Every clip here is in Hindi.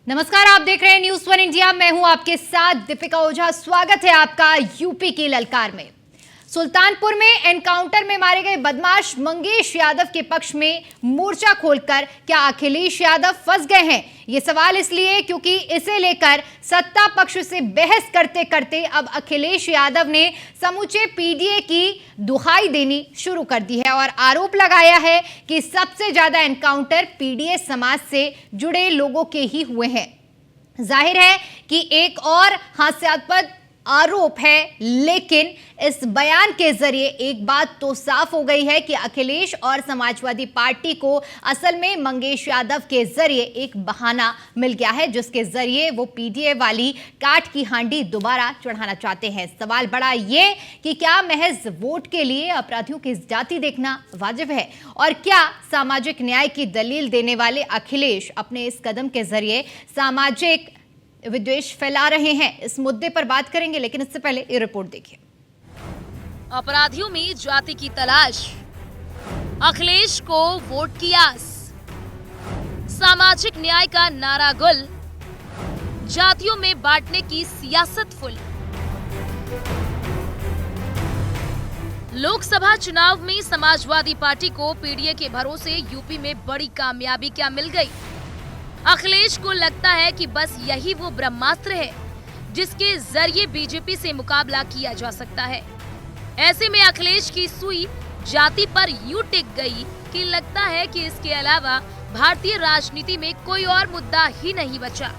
नमस्कार, आप देख रहे हैं न्यूज़ 1 इंडिया। मैं हूं आपके साथ दीपिका ओझा। स्वागत है आपका यूपी की ललकार में। सुल्तानपुर में एनकाउंटर में मारे गए बदमाश मंगेश यादव के पक्ष में मोर्चा खोलकर क्या अखिलेश यादव फंस गए हैं? ये सवाल इसलिए क्योंकि इसे लेकर सत्ता पक्ष से बहस करते करते अब अखिलेश यादव ने समूचे पीडीए की दुहाई देनी शुरू कर दी है और आरोप लगाया है कि सबसे ज्यादा एनकाउंटर पीडीए समाज से जुड़े लोगों के ही हुए हैं। जाहिर है कि एक और हास्यास्पद आरोप है, लेकिन इस बयान के जरिए एक बात तो साफ हो गई है कि अखिलेश और समाजवादी पार्टी को असल में मंगेश यादव के जरिए एक बहाना मिल गया है, जिसके जरिए वो पीडीए वाली काट की हांडी दोबारा चढ़ाना चाहते हैं। सवाल बड़ा ये कि क्या महज वोट के लिए अपराधियों की जाति देखना वाजिब है और क्या सामाजिक न्याय की दलील देने वाले अखिलेश अपने इस कदम के जरिए सामाजिक विद्वेष फैला रहे हैं? इस मुद्दे पर बात करेंगे, लेकिन इससे पहले ये रिपोर्ट देखिए। अपराधियों में जाति की तलाश, अखिलेश को वोट की आस, सामाजिक न्याय का नारा गुल, जातियों में बांटने की सियासत फुल। लोकसभा चुनाव में समाजवादी पार्टी को पीडीए के भरोसे यूपी में बड़ी कामयाबी क्या मिल गई? अखिलेश को लगता है कि बस यही वो ब्रह्मास्त्र है जिसके जरिए बीजेपी से मुकाबला किया जा सकता है। ऐसे में अखिलेश की सुई जाति पर यूं टिक गई कि लगता है कि इसके अलावा भारतीय राजनीति में कोई और मुद्दा ही नहीं बचा।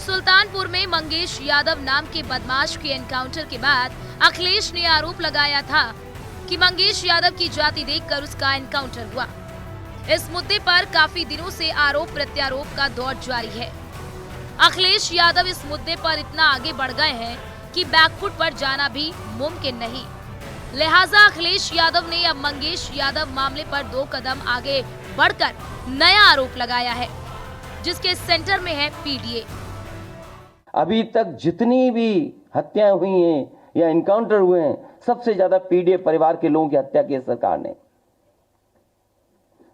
सुल्तानपुर में मंगेश यादव नाम के बदमाश के एनकाउंटर के बाद अखिलेश ने आरोप लगाया था कि मंगेश यादव की जाति देखकर उसका एनकाउंटर हुआ। इस मुद्दे पर काफी दिनों से आरोप प्रत्यारोप का दौर जारी है। अखिलेश यादव इस मुद्दे पर इतना आगे बढ़ गए हैं कि बैकफुट पर जाना भी मुमकिन नहीं। लिहाजा अखिलेश यादव ने अब मंगेश यादव मामले पर 2 कदम आगे बढ़कर नया आरोप लगाया है, जिसके सेंटर में है पीडीए। अभी तक जितनी भी हत्याएं हुई हैं या एनकाउंटर हुए हैं, सबसे ज्यादा पीडीए परिवार के लोगों की हत्या की है सरकार ने।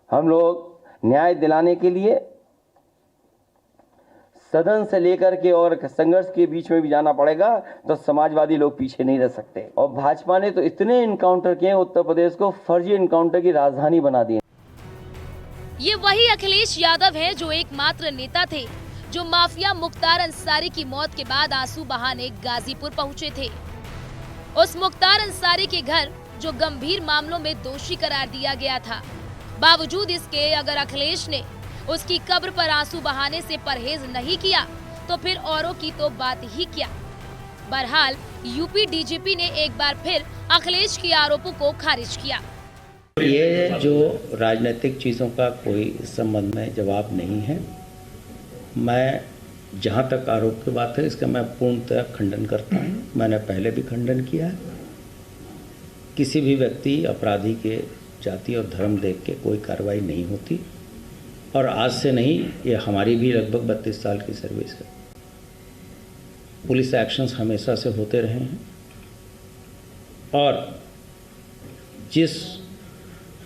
हम लोग न्याय दिलाने के लिए सदन से लेकर के और संघर्ष के बीच में भी जाना पड़ेगा, तो समाजवादी लोग पीछे नहीं रह सकते। और भाजपा ने तो इतने एनकाउंटर किए, उत्तर प्रदेश को फर्जी एनकाउंटर की राजधानी बना दिया। ये वही अखिलेश यादव है जो एकमात्र नेता थे जो माफिया मुख्तार अंसारी की मौत के बाद आंसू बहाने गाजीपुर पहुंचे थे। उस मुख्तार अंसारी के घर जो गंभीर मामलों में दोषी करार दिया गया था, बावजूद इसके अगर अखिलेश ने उसकी कब्र पर आंसू बहाने से परहेज नहीं किया तो फिर औरों की तो बात ही क्या। बहरहाल यूपी डीजीपी ने एक बार फिर अखिलेश के आरोपों को खारिज किया। ये जो राजनीतिक चीज़ों का कोई इस संबंध में जवाब नहीं है। मैं जहाँ तक आरोप की बात है, इसका मैं पूर्णतः खंडन करता हूँ। मैंने पहले भी खंडन किया है। किसी भी व्यक्ति अपराधी के जाति और धर्म देख के कोई कार्रवाई नहीं होती, और आज से नहीं, ये हमारी भी लगभग 32 साल की सर्विस है। पुलिस एक्शंस हमेशा से होते रहे हैं, और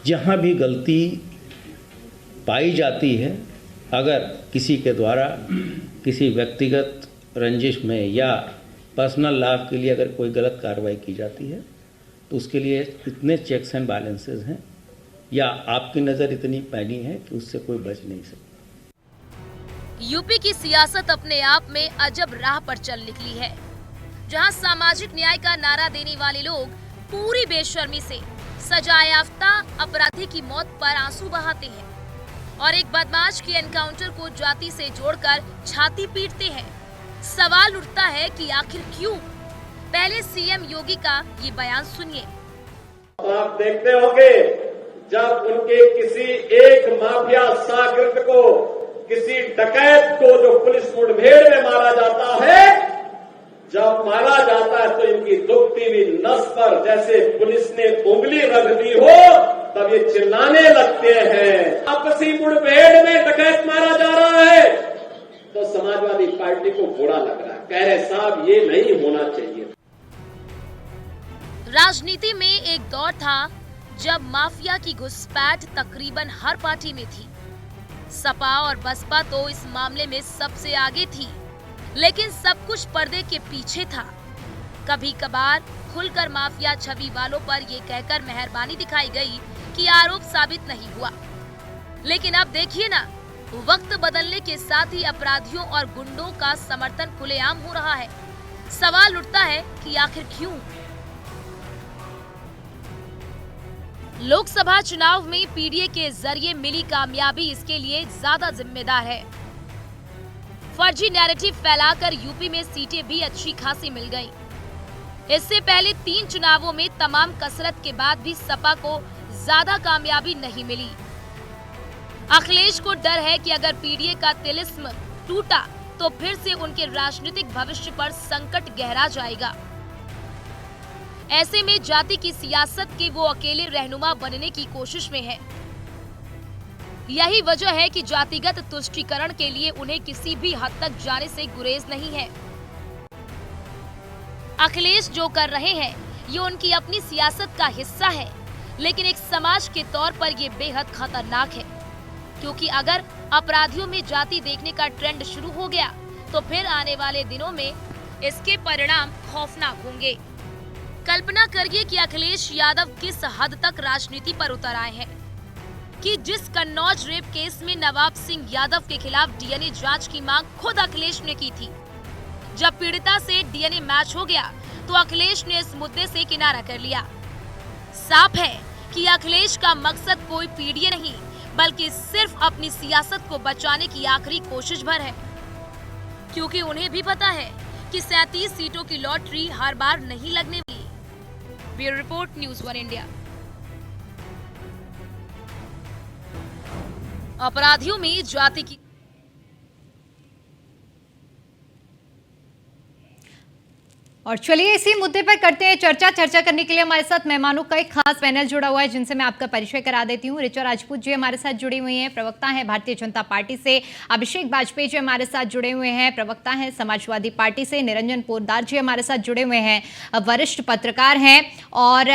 जहाँ भी गलती पाई जाती है, अगर किसी के द्वारा किसी व्यक्तिगत रंजिश में या पर्सनल लाभ के लिए अगर कोई गलत कार्रवाई की जाती है, तो उसके लिए इतने चेक्स एंड बैलेंसेस हैं या आपकी नज़र इतनी पैनी है कि उससे कोई बच नहीं सकता। यूपी की सियासत अपने आप में अजब राह पर चल निकली है, जहां सामाजिक न्याय का नारा देने वाले लोग पूरी बेशर्मी से सजायाफ्ता अपराधी की मौत पर आंसू बहाते हैं और एक बदमाश के एनकाउंटर को जाति से जोड़कर छाती पीटते हैं। सवाल उठता है कि आखिर क्यों? पहले सीएम योगी का ये बयान सुनिए। आप देखते होंगे जब उनके किसी एक माफिया सागिर्द को, किसी डकैत को जो पुलिस मुठभेड़ में मारा जाता है, जब मारा जाता है तो इनकी दुखती हुई नस पर जैसे पुलिस ने उंगली रख दी हो, तब ये चिल्लाने लगते हैं। आपसी मुठभेड़ में डकैत मारा जा रहा है तो समाजवादी पार्टी को बुरा लग रहा है, कह रहे साहब ये नहीं होना चाहिए। राजनीति में एक दौर था जब माफिया की घुसपैठ तकरीबन हर पार्टी में थी। सपा और बसपा तो इस मामले में सबसे आगे थी, लेकिन सब कुछ पर्दे के पीछे था। कभी कभार खुलकर माफिया छवि वालों पर ये कहकर मेहरबानी दिखाई गई कि आरोप साबित नहीं हुआ, लेकिन अब देखिए ना, वक्त बदलने के साथ ही अपराधियों और गुंडों का समर्थन खुलेआम हो रहा है। सवाल उठता है कि आखिर क्यों? लोकसभा चुनाव में पीडीए के जरिए मिली कामयाबी इसके लिए ज्यादा जिम्मेदार है। फर्जी नैरेटिव फैलाकर यूपी में सीटें भी अच्छी खासी मिल गईं। इससे पहले 3 चुनावों में तमाम कसरत के बाद भी सपा को ज्यादा कामयाबी नहीं मिली। अखिलेश को डर है कि अगर पीडीए का तिलिस्म टूटा तो फिर से उनके राजनीतिक भविष्य पर संकट गहरा जाएगा। ऐसे में जाति की सियासत के वो अकेले रहनुमा बनने की कोशिश में है। यही वजह है कि जातिगत तुष्टीकरण के लिए उन्हें किसी भी हद तक जाने से गुरेज नहीं है। अखिलेश जो कर रहे हैं ये उनकी अपनी सियासत का हिस्सा है, लेकिन एक समाज के तौर पर ये बेहद खतरनाक है, क्योंकि अगर अपराधियों में जाति देखने का ट्रेंड शुरू हो गया तो फिर आने वाले दिनों में इसके परिणाम खौफनाक होंगे। कल्पना करिए कि अखिलेश यादव किस हद तक राजनीति पर उतर आए हैं कि जिस कन्नौज रेप केस में नवाब सिंह यादव के खिलाफ डीएनए जांच की मांग खुद अखिलेश ने की थी। जब पीड़िता से डीएनए मैच हो गया तो अखिलेश ने इस मुद्दे से किनारा कर लिया। साफ है कि अखिलेश का मकसद कोई पीडीए नहीं, बल्कि सिर्फ अपनी सियासत को बचाने की आखिरी कोशिश भर है, क्योंकि उन्हें भी पता है कि 37 सीटों की लॉटरी हर बार नहीं लगने वाली। Bureau report, news 1 India. अपराधियों में जाति की और चलिए इसी मुद्दे पर करते हैं चर्चा करने के लिए हमारे साथ मेहमानों का एक खास पैनल जुड़ा हुआ है, जिनसे मैं आपका परिचय करा देती हूँ। ऋचा राजपूत जी हमारे साथ जुड़ी हुई हैं, प्रवक्ता हैं भारतीय जनता पार्टी से। अभिषेक वाजपेयी जी हमारे साथ जुड़े हुए हैं, प्रवक्ता हैं समाजवादी पार्टी से। निरंजन पोद्दार जी हमारे साथ जुड़े हुए हैं, वरिष्ठ पत्रकार हैं। और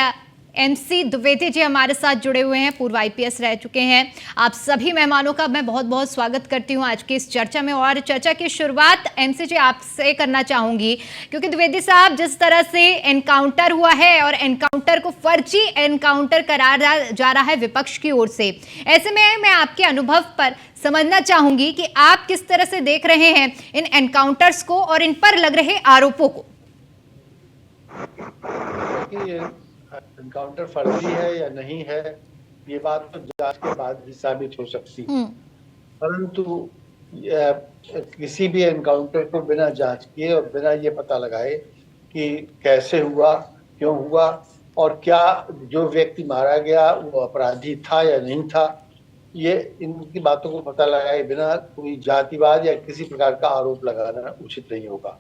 MC द्विवेदी जी हमारे साथ जुड़े हुए हैं, पूर्व IPS रह चुके हैं। आप सभी मेहमानों का मैं बहुत बहुत स्वागत करती हूं आज की इस चर्चा में। और चर्चा की शुरुआत MC जी आपसे करना चाहूंगी, क्योंकि द्विवेदी साहब, जिस तरह से एनकाउंटर हुआ है और एनकाउंटर को फर्जी एनकाउंटर करारा जा रहा है विपक्ष की ओर से, ऐसे में मैं आपके अनुभव पर समझना चाहूंगी कि आप किस तरह से देख रहे हैं इन एनकाउंटर्स को और इन पर लग रहे आरोपों को। एनकाउंटर फर्जी है या नहीं है, ये बात तो जांच के बाद भी साबित हो सकती है, परंतु किसी भी एनकाउंटर को बिना जांच किए और बिना ये पता लगाए कि कैसे हुआ, क्यों हुआ और क्या जो व्यक्ति मारा गया वो अपराधी था या नहीं था, ये इनकी बातों को पता लगाए बिना कोई जातिवाद या किसी प्रकार का आरोप लगाना उचित नहीं होगा।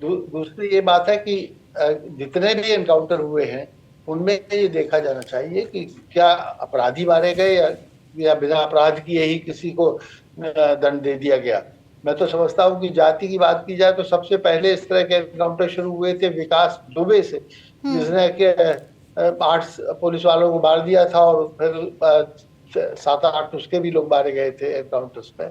दूसरी ये बात है कि जितने भी एनकाउंटर हुए हैं उनमें ये देखा जाना चाहिए कि क्या अपराधी मारे गए या बिना अपराध किए ही किसी को दंड दे दिया गया। मैं तो समझता हूँ कि जाति की बात की जाए तो सबसे पहले इस तरह के एनकाउंटर शुरू हुए थे विकास दुबे से, जिसने के 8 पुलिस वालों को मार दिया था और फिर 7-8 उसके भी लोग मारे गए थे एनकाउंटर्स में।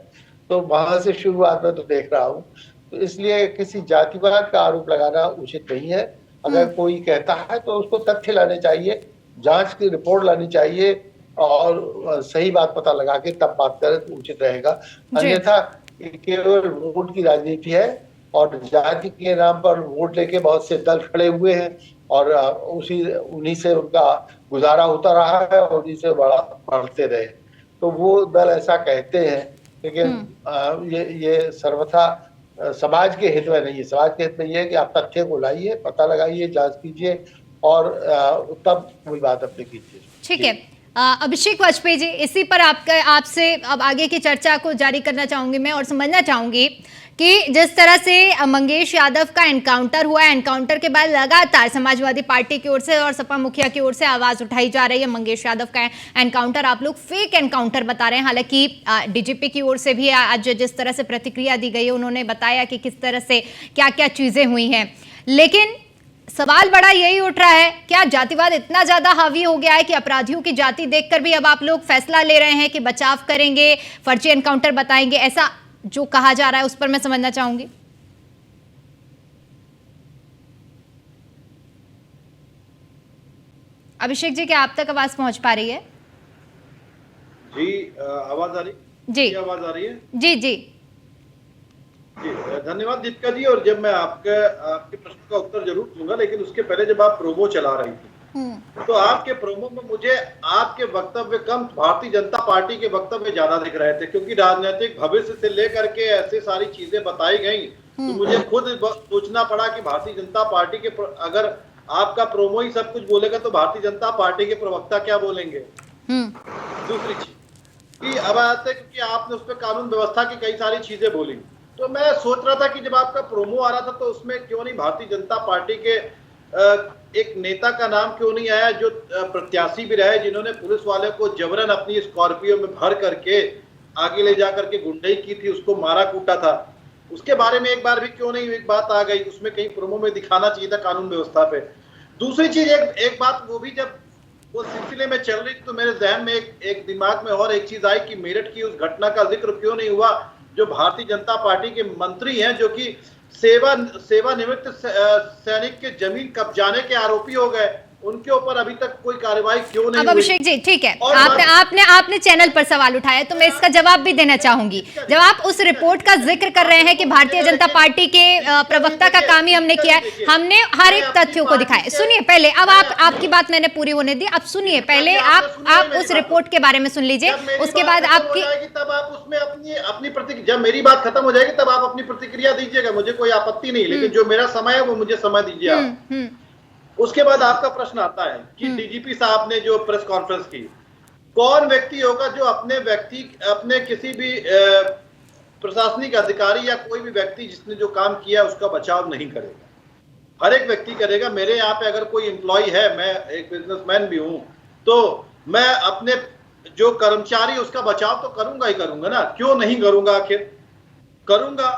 तो वहां से शुरुआत में तो देख रहा हूँ, तो इसलिए किसी जातिवाद का आरोप लगाना उचित नहीं है। अगर कोई कहता है तो उसको तथ्य लाने चाहिए, जांच की रिपोर्ट लानी चाहिए और सही बात पता लगा के तब बात करें तो उचित रहेगा। अन्यथा केवल वोट की राजनीति है और जाति के नाम पर वोट लेके बहुत से दल खड़े हुए हैं और उन्हीं से उनका गुजारा होता रहा है और उन्हीं से बढ़ते रहे। तो वो दल ऐसा कहते हैं, लेकिन ये सर्वथा समाज के हित में नहीं है। समाज के हित में ये है कि आप तथ्य को लाइए, पता लगाइए, जांच कीजिए और तब कोई बात अपने कीजिए। ठीक है, अभिषेक वाजपेयी जी, इसी पर आपसे अब आगे की चर्चा को जारी करना चाहूंगी मैं और समझना चाहूंगी कि जिस तरह से मंगेश यादव का एनकाउंटर हुआ, एनकाउंटर के बाद लगातार समाजवादी पार्टी की ओर से और सपा मुखिया की ओर से आवाज उठाई जा रही है मंगेश यादव का एनकाउंटर आप लोग फेक एनकाउंटर बता रहे हैं। हालांकि DGP की ओर से भी आज जिस तरह से प्रतिक्रिया दी गई है, उन्होंने बताया कि किस तरह से क्या क्या चीजें हुई हैं, लेकिन सवाल बड़ा यही उठ रहा है, क्या जातिवाद इतना ज्यादा हावी हो गया है कि अपराधियों की जाति देखकर भी अब आप लोग फैसला ले रहे हैं कि बचाव करेंगे, फर्जी एनकाउंटर बताएंगे, ऐसा जो कहा जा रहा है उस पर मैं समझना चाहूंगी। अभिषेक जी, क्या आप तक आवाज पहुंच पा रही है? जी, आवाज आ रही? जी, आवाज आ रही है? जी जी जी, धन्यवाद दीपिका जी। और जब मैं आपके प्रश्न का उत्तर जरूर दूंगा, लेकिन उसके पहले जब आप प्रोमो चला रही थी तो आपके प्रोमो में मुझे आपके वक्तव्य कम, भारतीय जनता पार्टी के वक्तव्य ज्यादा दिख रहे थे, क्योंकि राजनीतिक भविष्य से लेकर के ऐसे सारी चीजें बताई गई तो मुझे खुद सोचना पड़ा कि भारतीय जनता पार्टी के, अगर आपका प्रोमो ही सब कुछ बोलेगा तो भारतीय जनता पार्टी के प्रवक्ता क्या बोलेंगे। दूसरी चीज कि अब आते, क्योंकि आपने उस पर कानून व्यवस्था की कई सारी चीजें बोली, तो मैं सोच रहा था कि जब आपका प्रोमो आ रहा था तो उसमें क्यों नहीं भारतीय जनता पार्टी के एक नेता का नाम क्यों नहीं आया, जो प्रत्याशी भी रहे, जिन्होंने पुलिस वाले को जबरन अपनी स्कॉर्पियो में भर करके आगे ले जाकर के गुंडई की थी, उसको मारा कूटा था, उसके बारे में एक बार भी क्यों नहीं एक बात आ गई, उसमें कहीं प्रोमो में दिखाना चाहिए था कानून व्यवस्था पे। दूसरी चीज, एक बात वो भी जब वो सिलसिले में चल रही तो मेरे जहन में एक दिमाग में और एक चीज आई कि मेरठ की उस घटना का जिक्र क्यों नहीं हुआ, जो भारतीय जनता पार्टी के मंत्री हैं, जो कि सेवानिवृत्त सैनिक के जमीन कब्जाने के आरोपी हो गए, उनके ऊपर अभी तक कोई कार्रवाई क्यों नहीं अब अभिषेक जी, ठीक है, आपने चैनल पर सवाल उठाया तो मैं इसका जवाब भी देना चाहूंगी। जब आप उस रिपोर्ट का जिक्र कर रहे हैं कि भारतीय जनता पार्टी के प्रवक्ता का काम ही हमने किया है, हमने हर एक तथ्यों को दिखाया। सुनिए पहले, अब आपकी बात मैंने पूरी होने दी, अब सुनिए पहले, आप उस रिपोर्ट के बारे में सुन लीजिए, उसके बाद आपकी, तब आप उसमें अपनी प्रतिक्रिया, जब मेरी बात खत्म हो जाएगी तब आप अपनी प्रतिक्रिया दीजिएगा, मुझे कोई आपत्ति नहीं, लेकिन जो मेरा समय है वो मुझे समय दीजिए आप। उसके बाद आपका प्रश्न आता है कि डीजीपी साहब ने जो प्रेस कॉन्फ्रेंस की, कौन व्यक्ति होगा जो अपने किसी भी प्रशासनिक अधिकारी या कोई भी व्यक्ति जिसने जो काम किया उसका बचाव नहीं करेगा। हर एक व्यक्ति करेगा। मेरे यहाँ पे अगर कोई एम्प्लॉय है, मैं एक बिजनेसमैन भी हूं, तो मैं अपने जो कर्मचारी उसका बचाव तो करूंगा ही करूंगा ना, क्यों नहीं करूंगा, आखिर करूंगा,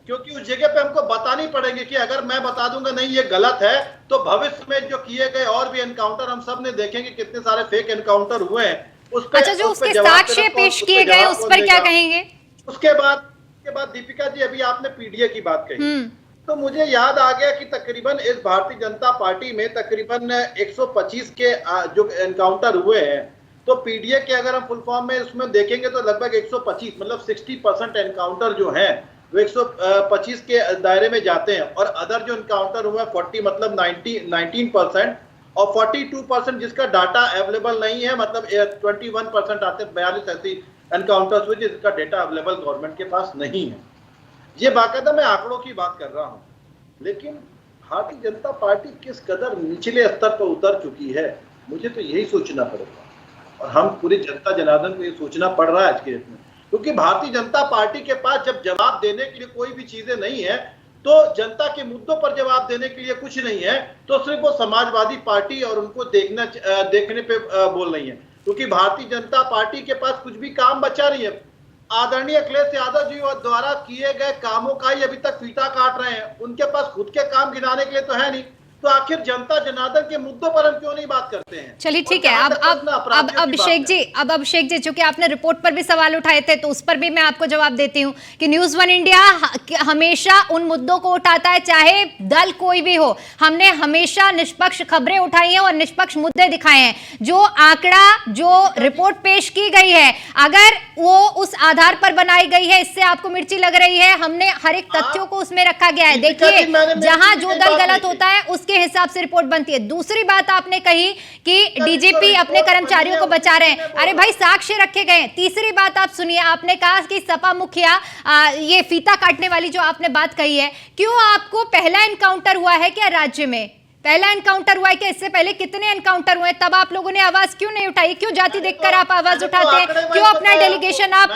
क्योंकि उस जगह पे हमको बतानी पड़ेगी कि अगर मैं बता दूंगा नहीं ये गलत है, तो भविष्य में जो किए गए और भी एनकाउंटर हम सब ने देखेंगे, कितने सारे फेक एनकाउंटर हुए हैं, उस पे, अच्छा, जो उसके साक्ष्य पेश किए गए उस पर क्या कहेंगे? उसके बाद दीपिका जी, अभी आपने पीडीए की बात कही, तो मुझे याद आ गया कि तकरीबन इस भारतीय जनता पार्टी में तकरीबन 125 के जो एनकाउंटर हुए हैं, तो पीडीए के अगर हम फुल फॉर्म में उसमें देखेंगे तो लगभग 125, मतलब 60% एनकाउंटर जो है वो 125 के दायरे में जाते हैं, और अदर जो एनकाउंटर हुआ 40 मतलब 19% और 42% जिसका डाटा अवेलेबल नहीं है, मतलब 21% आते हैं, 42 ऐसी एनकाउंटर्स हुए जिसका डाटा अवेलेबल गवर्नमेंट के पास नहीं है। ये बाकायदा मैं आंकड़ों की बात कर रहा हूँ, लेकिन भारतीय जनता पार्टी किस कदर निचले स्तर पर उतर चुकी है, मुझे तो यही सोचना पड़ेगा, और हम पूरी जनता जनार्दन को ये सोचना पड़ रहा है आज के डेट में, क्योंकि भारतीय जनता पार्टी के पास जब जवाब देने के लिए कोई भी चीजें नहीं है, तो जनता के मुद्दों पर जवाब देने के लिए कुछ नहीं है, तो सिर्फ वो समाजवादी पार्टी और उनको देखने पे बोल रही है, क्योंकि भारतीय जनता पार्टी के पास कुछ भी काम बचा नहीं है। आदरणीय अखिलेश यादव जी द्वारा किए गए कामों का ही अभी तक फीता काट रहे हैं, उनके पास खुद के काम गिनाने के लिए तो है नहीं, तो आखिर जनता जनार्दन के मुद्दों पर हम क्यों नहीं बात करते हैं? चलिए ठीक है, अब अभिषेक जी, चूंकि आपने रिपोर्ट पर भी सवाल उठाए थे तो उस पर भी मैं आपको जवाब देती हूं कि न्यूज़ वन इंडिया हमेशा उन मुद्दों को उठाता है, चाहे दल कोई भी हो। हमने हमेशा निष्पक्ष खबरें उठाई हैं और निष्पक्ष मुद्दे दिखाए हैं। जो आंकड़ा, जो रिपोर्ट पेश की गई है, अगर वो उस आधार पर बनाई गई है, इससे आपको मिर्ची लग रही है, हमने हर एक तथ्यों को उसमें रखा गया है। देखिए, जहां जो दल गलत होता है उसके हिसाब से रिपोर्ट बनती है। दूसरी बात आपने कही कि डीजीपी अपने कर्मचारियों को बचा रहे हैं, अरे भाई साक्ष्य रखे गए। तीसरी बात आप सुनिए, आपने कहा कि सपा मुखिया ये फीता काटने वाली जो आपने बात कही है, क्यों आपको पहला एनकाउंटर हुआ है क्या राज्य में? पहला एनकाउंटर हुआ है क्या? इससे पहले कितने एनकाउंटर हुए? तब आप लोगों ने आवाज क्यों नहीं उठाई? क्यों जाति देखकर आप आवाज उठाते हैं? क्यों अपना डेलीगेशन आप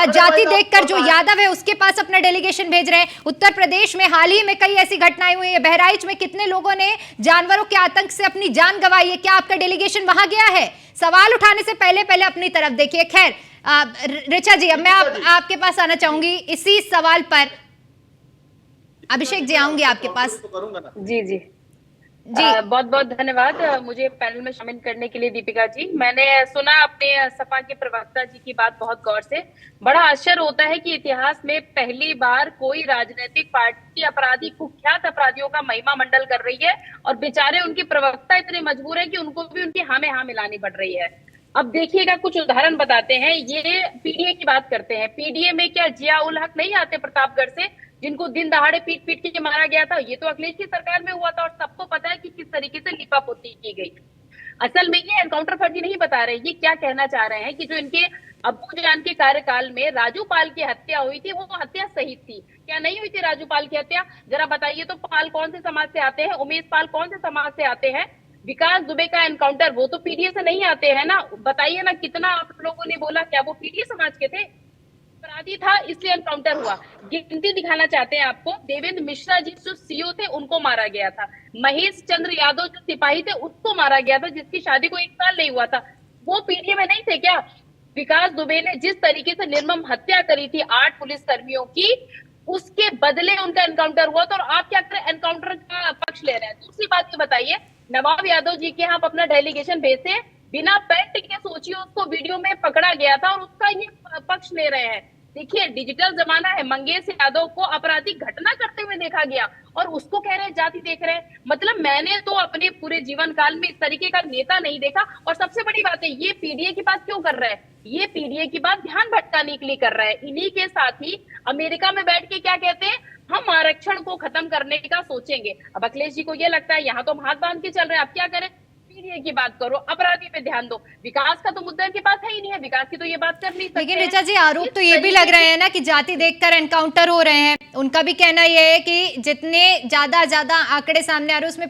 जाति देखकर, जो यादव है उसके पास अपना डेलीगेशन भेज रहे हैं? उत्तर प्रदेश में हाल ही में कई ऐसी घटनाएं हुई है, बहराइच में कितने लोगों ने जानवरों के आतंक से अपनी जान गंवाई है, क्या आपका डेलीगेशन वहां गया है? सवाल उठाने से पहले अपनी तरफ देखिए। खैर ऋचा जी, अब मैं आपके पास आना चाहूंगी इसी सवाल पर। अभिषेक जी, आऊंगी आपके पास। जी जी बहुत बहुत धन्यवाद मुझे पैनल में शामिल करने के लिए दीपिका जी। मैंने सुना अपने सपा के प्रवक्ता जी की बात बहुत गौर से। बड़ा आश्चर्य होता है कि इतिहास में पहली बार कोई राजनीतिक पार्टी अपराधी, कुख्यात अपराधियों का महिमा मंडल कर रही है और बेचारे उनके प्रवक्ता इतने मजबूर हैं कि उनको भी उनकी हाँ में हाँ मिलानी पड़ रही है। अब देखिएगा, कुछ उदाहरण बताते हैं। ये पीडीए की बात करते हैं। पीडीए में क्या जिया उल हक नहीं आते प्रतापगढ़ से, जिनको दिन दहाड़े पीट पीट के मारा गया था? ये तो अखिलेश की सरकार में हुआ था और सबको पता है कि किस तरीके से लिपापोती की गई। असल में ये एनकाउंटर फर्जी नहीं बता रहे, ये क्या कहना चाह रहे हैं कि जो इनके अब्बू जान के कार्यकाल में राजू पाल की हत्या हुई थी, वो हत्या सही थी। क्या नहीं हुई थी राजू पाल की हत्या? जरा बताइए तो। पाल कौन से समाज से आते हैं? उमेश पाल कौन से समाज से आते हैं? विकास दुबे का एनकाउंटर, वो तो पीडीए से नहीं आते हैं ना। बताइए ना, कितना आप लोगों ने बोला, क्या वो पीडीए समाज के थे? अपराधी था इसलिए एनकाउंटर हुआ। गिनती दिखाना चाहते हैं आपको। देवेंद्र मिश्रा जी जो सीओ थे, उनको मारा गया था। महेश चंद्र यादव जो सिपाही थे, उसको मारा गया था, जिसकी शादी को 1 साल नहीं हुआ था। वो पीडीए में नहीं थे क्या? विकास दुबे ने जिस तरीके से निर्मम हत्या करी थी 8 पुलिस कर्मियों की, उसके बदले उनका एनकाउंटर हुआ था। और आप क्या करें, एनकाउंटर का पक्ष ले रहे हैं। दूसरी बात ये बताइए, नवाब यादव जी के यहाँ अपना डेलीगेशन भेजते, बिना पेट के सोचिए उसको वीडियो में पकड़ा गया था और उसका ये पक्ष ले रहे हैं। देखिए, डिजिटल जमाना है। मंगेश यादव को आपराधिक घटना करते हुए देखा गया और उसको कह रहे हैं जाति देख रहे हैं। मतलब मैंने तो अपने पूरे जीवन काल में इस तरीके का नेता नहीं देखा। और सबसे बड़ी बात है, ये पीडीए की बात क्यों कर रहे हैं? ये पीडीए की बात ध्यान भटकाने के लिए कर रहे हैं। इन्हीं के साथ ही अमेरिका में बैठ के क्या कहते हैं, हम आरक्षण को खत्म करने का सोचेंगे। अब अखिलेश जी को ये लगता है यहाँ तो हम हाथ बांध के चल रहे हैं, अब क्या करें? पीडीए की बात करो, अपराधी पे ध्यान दो। विकास का तो मुद्दा इनके पास है ही नहीं है, विकास की तो ये बात कर नहीं सकते। लेकिन ऋचा जी, आरोप तो ये भी लग रहे हैं ना कि जाति देखकर एनकाउंटर हो रहे हैं। उनका भी कहना ये है कि जितने ज्यादा आंकड़े सामने आ रहे हैं, उसमें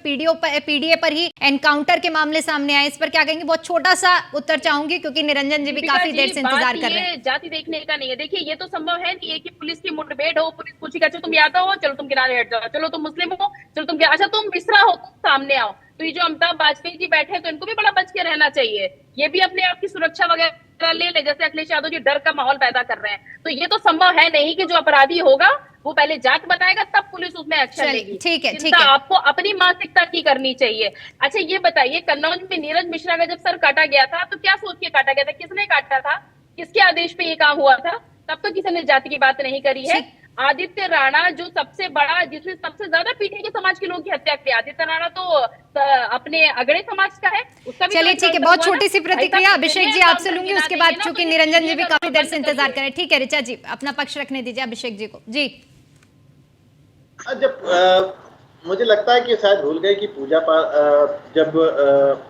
पीडीए पर ही एनकाउंटर के मामले सामने आए। इस पर क्या कहेंगे? बहुत छोटा सा उत्तर चाहूंगी, क्योंकि निरंजन जी भी काफी देर से इंतजार कर रहे हैं। जाति देखने का नहीं है। देखिए, ये तो संभव है नहीं है कि पुलिस की मुठभेड़ हो, पुलिस पूछेगा तुम यादव हो, चलो तुम किनारे हट जाओ, चलो तुम मुस्लिम हो, चलो तुम क्या, अच्छा तुम मिश्रा हो, तुम सामने आओ। तो ये जो अमिताभ वाजपेयी जी बैठे हैं, तो इनको भी बड़ा बच के रहना चाहिए। ये भी अपने आप की सुरक्षा वगैरह ले ले, जैसे अखिलेश यादव जी डर का माहौल पैदा कर रहे हैं। तो ये तो संभव है नहीं कि जो अपराधी होगा वो पहले जात बताएगा, तब पुलिस उसमें एक्शन लेगी। ठीक है, चिंता आपको अपनी मानसिकता की करनी चाहिए। अच्छा ये बताइए, कन्नौज में नीरज मिश्रा का जब सर काटा गया था, तो क्या सोच के काटा गया था? किसने काटा था? किसके आदेश पे ये काम हुआ था? तब तो किसी ने जाति की बात नहीं करी है। आदित्य राणा जो सबसे बड़ा, जिसने सबसे ज्यादा पीटीए के समाज के लोगों की हत्या की, आदित्य राणा तो अपने अगड़े समाज का है, उसका भी। चलिए ठीक है, बहुत छोटी सी प्रतिक्रिया अभिषेक जी आपसे लूंगी, उसके बाद चूंकि निरंजन जी भी काफी देर से इंतजार करें। ठीक है ऋचा जी, अपना पक्ष रखने दीजिए अभिषेक जी को। जी, जब मुझे लगता है कि शायद भूल गए कि पूजा पाल, जब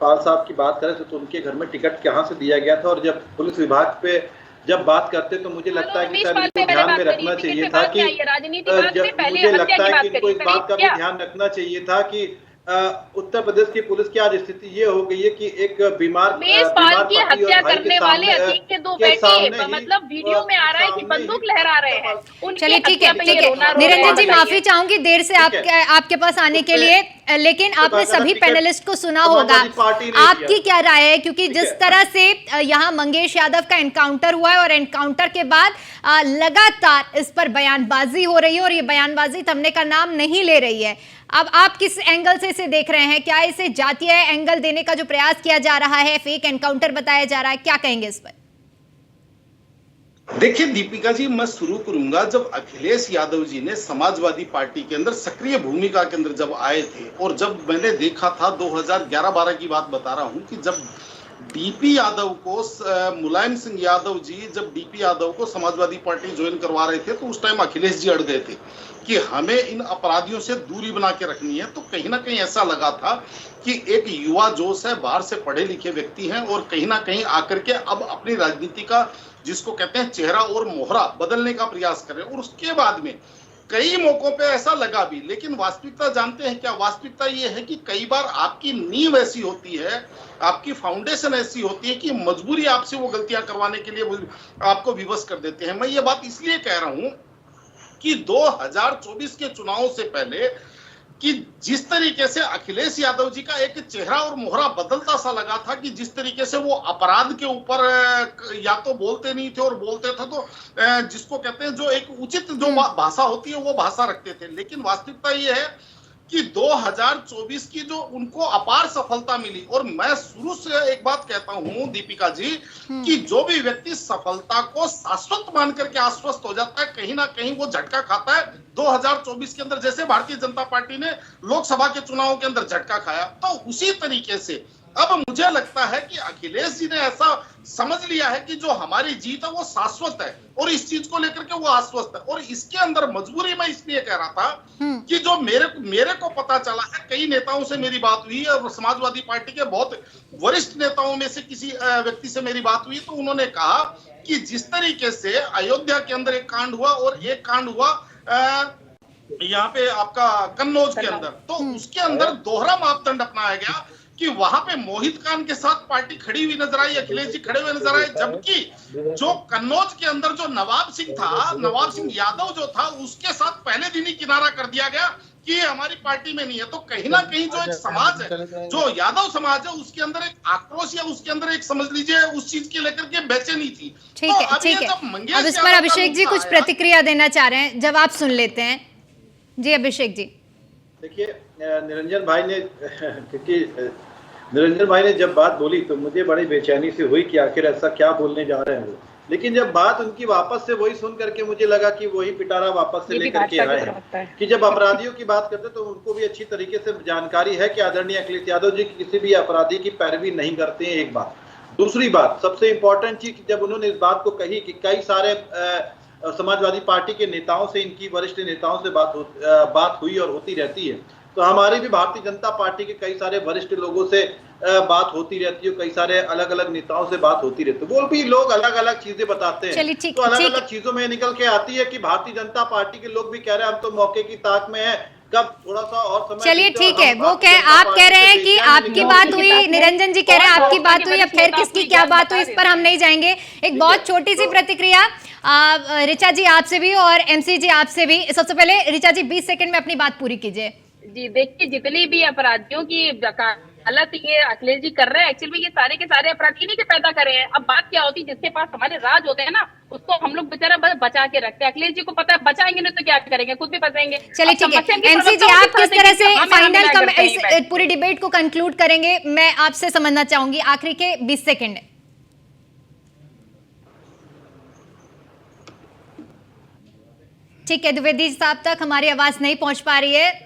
पाल साहब की बात करें तो उनके घर में टिकट कहाँ से दिया गया था। और जब पुलिस विभाग पे जब बात करते तो मुझे लगता है कि सर इनको ध्यान में रखना चाहिए था कि मुझे लगता है कि इनको इस बात का भी ध्यान रखना चाहिए था कि उत्तर प्रदेश की पुलिस की आज स्थिति ये हो गई है कि एक बीमार की हत्या करने वाले अतीक के 2 बेटे, मतलब वीडियो में आ रहा है कि बंदूक लहरा रहे हैं। चलिए ठीक है, ठीक है निरंजन जी, माफी चाहूंगी देर से आपके पास आने के लिए, लेकिन आपने सभी पैनलिस्ट को सुना होगा। आपकी क्या राय है? क्योंकि जिस तरह से यहाँ मंगेश यादव का एनकाउंटर हुआ है और एनकाउंटर के बाद लगातार इस पर बयानबाजी हो रही है और ये बयानबाजी थमने का नाम नहीं ले रही है। अब आप किस एंगल से इसे देख रहे हैं? क्या इसे जातीय एंगल देने का जो प्रयास किया जा रहा है, फेक एनकाउंटर बताया जा रहा है, क्या कहेंगे इस पर? देखिए दीपिका जी, मैं शुरू करूंगा जब अखिलेश यादव जी ने समाजवादी पार्टी के अंदर सक्रिय भूमिका के अंदर जब आए थे, और जब मैंने देखा था 2011-12 की बात बता रहा हूं कि जब डीपी यादव को, मुलायम सिंह यादव जी जब डीपी यादव को समाजवादी पार्टी ज्वाइन करवा रहे थे, तो उस टाइम अखिलेश जी अड़ गए थे कि हमें इन अपराधियों से दूरी बना के रखनी है। तो कहीं ना कहीं ऐसा लगा था कि एक युवा जोश है, बाहर से पढ़े लिखे व्यक्ति हैं और कहीं ना कहीं आकर के अब अपनी राजनीति का, जिसको कहते हैं चेहरा और मोहरा, बदलने का प्रयास करें। और उसके बाद में कई मौकों पे ऐसा लगा भी, लेकिन वास्तविकता जानते हैं क्या? वास्तविकता ये है कि कई बार आपकी नींव ऐसी होती है, आपकी फाउंडेशन ऐसी होती है कि मजबूरी आपसे वो गलतियां करवाने के लिए आपको विवश कर देते हैं। मैं ये बात इसलिए कह रहा हूं कि 2024 के चुनाव से पहले कि जिस तरीके से अखिलेश यादव जी का एक चेहरा और मोहरा बदलता सा लगा था, कि जिस तरीके से वो अपराध के ऊपर या तो बोलते नहीं थे और बोलते थे तो जिसको कहते हैं जो एक उचित जो भाषा होती है वो भाषा रखते थे। लेकिन वास्तविकता ये है कि 2024 की जो उनको अपार सफलता मिली। और मैं शुरू से एक बात कहता हूं दीपिका जी कि जो भी व्यक्ति सफलता को शाश्वत मान करके आश्वस्त हो जाता है, कहीं ना कहीं वो झटका खाता है। 2024 के अंदर जैसे भारतीय जनता पार्टी ने लोकसभा के चुनावों के अंदर झटका खाया, तो उसी तरीके से अब मुझे लगता है कि अखिलेश जी ने ऐसा समझ लिया है कि जो हमारी जीत है वो शाश्वत है, और इस चीज को लेकर के वो आश्वस्त है। और इसके अंदर मजबूरी मैं इसलिए कह रहा था कि जो मेरे को पता चला है, कई नेताओं से मेरी बात हुई है और समाजवादी पार्टी के बहुत वरिष्ठ नेताओं में से किसी व्यक्ति से मेरी बात हुई, तो उन्होंने कहा कि जिस तरीके से अयोध्या के अंदर एक कांड हुआ और एक कांड हुआ यहाँ पे आपका कन्नौज के अंदर, तो उसके अंदर दोहरा मापदंड अपनाया गया कि वहां पे मोहित खान के साथ पार्टी खड़ी हुई नजर आई, अखिलेश जी खड़े हुए नजर आए, जबकि जो कन्नौज के अंदर जो नवाब सिंह था, नवाब सिंह यादव जो था, उसके साथ पहले दिन ही किनारा कर दिया गया कि ये हमारी पार्टी में नहीं है। तो कहीं ना कहीं जो एक समाज है, जो यादव समाज है, उसके अंदर एक आक्रोश या उसके अंदर एक समझ लीजिए उस चीज के लेकर के बेचैनी थी। ठीक है, ठीक है। अब इस पर अभिषेक जी कुछ प्रतिक्रिया देना चाह रहे हैं, जवाब सुन लेते हैं। जी अभिषेक जी। देखिए, निरंजन भाई ने जब बात बोली तो मुझे बड़ी बेचैनी से हुई कि आखिर ऐसा क्या बोलने जा रहे हैं वो। लेकिन जब बात उनकी वापस से वही सुन करके मुझे लगा कि वही पिटारा वापस से लेकर के आए हैं कि जब अपराधियों की बात करते तो उनको भी अच्छी तरीके से जानकारी है कि आदरणीय अखिलेश यादव जी किसी भी अपराधी की पैरवी नहीं करते हैं। एक बात। दूसरी बात, सबसे इंपॉर्टेंट चीज, जब उन्होंने इस बात को कही कि कई सारे समाजवादी पार्टी के नेताओं से, इनकी वरिष्ठ नेताओं से बात हुई और होती रहती है, तो हमारी भी भारतीय जनता पार्टी के कई सारे वरिष्ठ लोगों से बात होती रहती है, कई सारे अलग अलग नेताओं से बात होती रहती है। वो भी लोग अलग अलग चीजें बताते हैं, तो अलग अलग चीजों में निकल के आती है कि भारतीय जनता पार्टी के लोग भी कह रहे हैं हम तो मौके की ताक में है, कब थोड़ा सा और समय। चलिए ठीक है, वो आप कह रहे हैं कि आपकी बात हुई, निरंजन जी कह रहे हैं आपकी बात हुई, अब खैर किसकी क्या बात हुई इस पर हम नहीं जाएंगे। एक बहुत छोटी सी प्रतिक्रिया ऋचा जी आपसे भी और एमसी जी आपसे भी। सबसे पहले ऋचा जी 20 सेकंड में अपनी बात पूरी कीजिए। जी देखिए, जितनी भी अपराधियों की वकालत ये अखिलेश जी कर रहे हैं, एक्चुअली ये सारे के सारे अपराध इन्हीं के पैदा करे हैं। अब बात क्या होती है, जिसके पास हमारे राज होते हैं ना, उसको हम लोग बेचारा बस बचा के रखते हैं। अखिलेश जी को पता है बचाएंगे नहीं तो क्या करेंगे, खुद भी फंसेंगे। चलिए ठीक है, एमसी जी आप किस तरह से फाइनल इस पूरी डिबेट को कंक्लूड करेंगे, मैं आपसे समझना चाहूंगी। आखिरी के 20 सेकंड। ठीक है, द्विवेदी साहब तक हमारी आवाज नहीं पहुंच पा रही है।